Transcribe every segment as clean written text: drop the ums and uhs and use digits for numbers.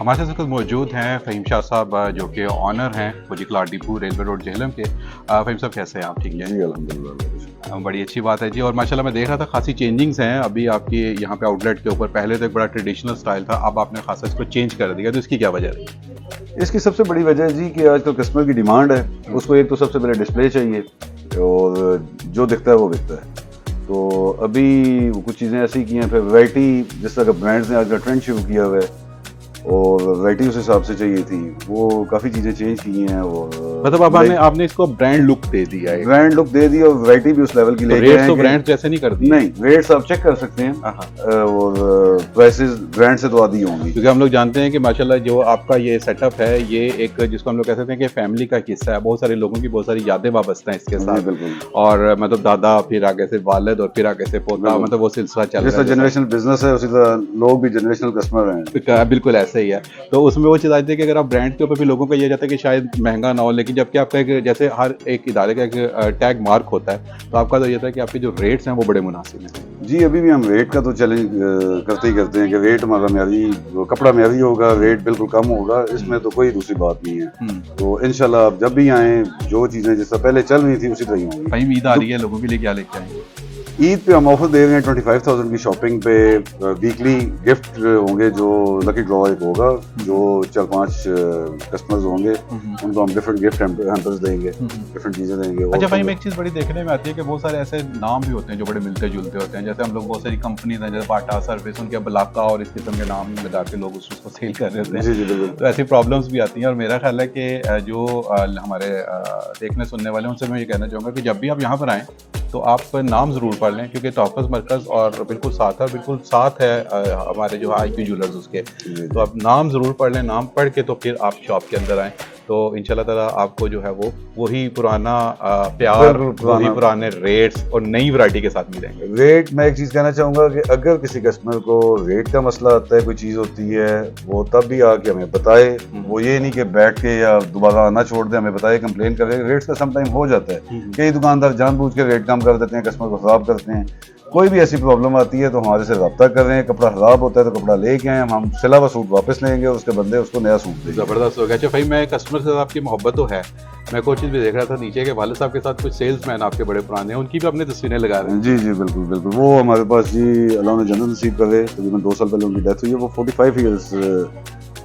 हमारे साथ इस वक्त मौजूद हैं फ़हीम शाह साहब, जो कि ऑनर हैं फौजी class depot railway road Jhelum के। फ़हीम साहब कैसे हैं आप? ठीक हैं जी, अल्हम्दुलिल्लाह। बड़ी अच्छी बात है जी। और माशाल्लाह मैं देख रहा था खासी चेंजिंग्स हैं अभी आपकी यहाँ पे आउटलेट के ऊपर। पहले तो एक बड़ा ट्रेडिशनल स्टाइल था, अब आपने खासा इसको चेंज कर दिया, तो इसकी क्या वजह है? इसकी सबसे बड़ी वजह है जी कि आजकल कस्टमर की डिमांड है, उसको एक तो सबसे पहले डिस्प्ले चाहिए और जो दिखता है वो बिकता है। तो अभी कुछ चीज़ें ऐसी की हैं, फिर वैरायटी जिस तरह का ब्रांड्स ने आजकल ट्रेंड शुरू किया हुआ है और वैरायटी उस हिसाब से चाहिए थी, वो काफ़ी चीज़ें चेंज की हैं और मतलब अब आपने इसको ब्रांड लुक दे दिया है। ब्रांड लुक दे दिया और वैरायटी भी उस लेवल की लेके रेट आए तो हैं ब्रांड जैसे नहीं कर दी। नहीं, रेट्स आप चेक कर सकते हैं और प्राइसेस ब्रांड से तो आधी होंगी, क्योंकि हम लोग जानते हैं कि माशाल्लाह जो आपका ये सेटअप है, ये एक जिसको हम लोग कह सकते हैं कि फैमिली का हिस्सा है। बहुत सारे लोगों की बहुत सारी यादें वाबस्ता हैं इसके साथ। बिल्कुल। और मतलब दादा, फिर आगे से वालिद और फिर आगे से पोता, मतलब वो सिलसिला चल जैसा रहा है। जनरेशनल बिजनेस है उसी तरह लोग भी जनरेशनल कस्टमर हैं। बिल्कुल ऐसा ही है। तो उसमें वो चीज़ आती है कि अगर आप ब्रांड के ऊपर भी लोगों का ये जाता है कि शायद महंगा ना हो, लेकिन जबकि आपका एक जैसे हर एक इदारे का एक टैग मार्क होता है, तो आपका तो ये था कि आपके जो रेट्स हैं वो बड़े मुनासिब हैं। जी, अभी भी हम रेट का तो चैलेंज करते ही करते हैं कि रेट हमारा म्यारी, कपड़ा म्यारी होगा, रेट बिल्कुल कम होगा, इसमें तो कोई दूसरी बात नहीं है। तो इंशाल्लाह आप जब भी आएँ, जो चीज़ें जिस तरह पहले चल रही थी उसी तरह ही होंगी। भाई ईद आ रही है, लोगों के लिए क्या लेके आएंगे? ईद पे हम ऑफर दे रहे हैं 25,000 की शॉपिंग पे। वीकली गिफ्ट होंगे, जो लकी ड्रॉ एक होगा, जो 4-5 कस्टमर्स होंगे उनको हम डिफरेंट गिफ्ट हैम्पर्स देंगे, डिफरेंट चीज़ें देंगे। अच्छा भाई, एक चीज़ बड़ी देखने में आती है कि बहुत सारे ऐसे नाम भी होते हैं जो बड़े मिलते जुलते होते हैं। जैसे हम लोग बहुत सारी कंपनीज हैं, जैसे बाटा सर्विस, उनके बलाका और इस किस्म के नाम लगा के लोग उसको सेल कर रहे होते हैं। जी जी बिल्कुल। तो ऐसी प्रॉब्लम्स भी आती हैं। और मेरा ख्याल है कि जो हमारे देखने सुनने वाले उनसे मैं ये कहना चाहूँगा कि जब भी आप यहाँ पर आएँ तो आप नाम ज़रूर पढ़ लें, क्योंकि तोहफ़्ज़ मरकज़ और बिल्कुल साथ है हमारे जो IQ ज्वेलर्स उसके। तो आप नाम ज़रूर पढ़ लें, नाम पढ़ के तो फिर आप शॉप के अंदर आएँ, तो इंशाल्लाह ताला आपको जो है वो वही पुराना प्यार, वही पुराने रेट्स और नई वैरायटी के साथ मिलेंगे। रेट, मैं एक चीज़ कहना चाहूँगा कि अगर किसी कस्टमर को रेट का मसला आता है, कोई चीज़ होती है, वो तब भी आके हमें बताए। वो ये नहीं कि बैठ के या दोबारा आना छोड़ दे, हमें बताए, कंप्लेन करे। रेट्स का समटाइम हो जाता है, कई दुकानदार जानबूझ के रेट कम कर देते हैं, कस्टमर को ख़राब करते हैं। कोई भी ऐसी प्रॉब्लम आती है तो हमारे से रब्ता कर रहे हैं। कपड़ा ख़राब होता है तो कपड़ा लेके आए, हम सिला हुआ सूट वापस लेंगे और उसके बदले उसको नया सूट देंगे। ज़बरदस्त हो गया। अच्छा भाई, मैं कस्टमर से आपकी मोहब्बत तो है, मैं कोई चीज़ भी देख रहा था नीचे के वाले साहब के साथ कुछ सेल्समैन आपके बड़े पुराने हैं, उनकी भी अपने तस्वीरें लगा रहे हैं। जी जी बिल्कुल बिल्कुल। वो हमारे पास जी, अल्लाह ने जन्नत नसीब करे, तकरीबन 2 साल पहले उनकी डेथ हुई है। वो 45 ईयर्स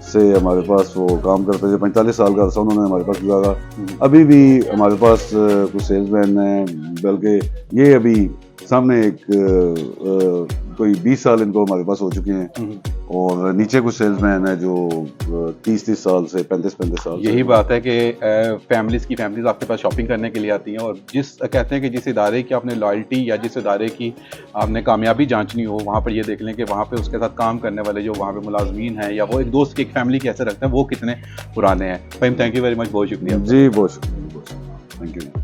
से हमारे पास वो काम करते थे, 45 साल का अरसा उन्होंने हमारे पास गुजारा। अभी भी हमारे पास कुछ सेल्समैन हैं, बल्कि ये अभी सामने एक कोई 20 साल इनको हमारे पास हो चुके हैं और नीचे कुछ सेल्समैन है जो 30-30 साल से 35-35 साल। यही बात है कि फैमिलीज आपके पास शॉपिंग करने के लिए आती हैं, और कहते हैं कि जिस इदारे की आपने लॉयल्टी या जिस इदारे की आपने कामयाबी जांचनी हो, वहाँ पर ये देख लें कि वहाँ पे उसके साथ काम करने वाले जो वहाँ पे मुलाजमीन हैं या वो एक दोस्त की एक फैमिली कैसे रखते हैं, वो कितने पुराने हैं। Faheem, thank you very much, बहुत शुक्रिया। जी बहुत शुक्रिया, थैंक यू।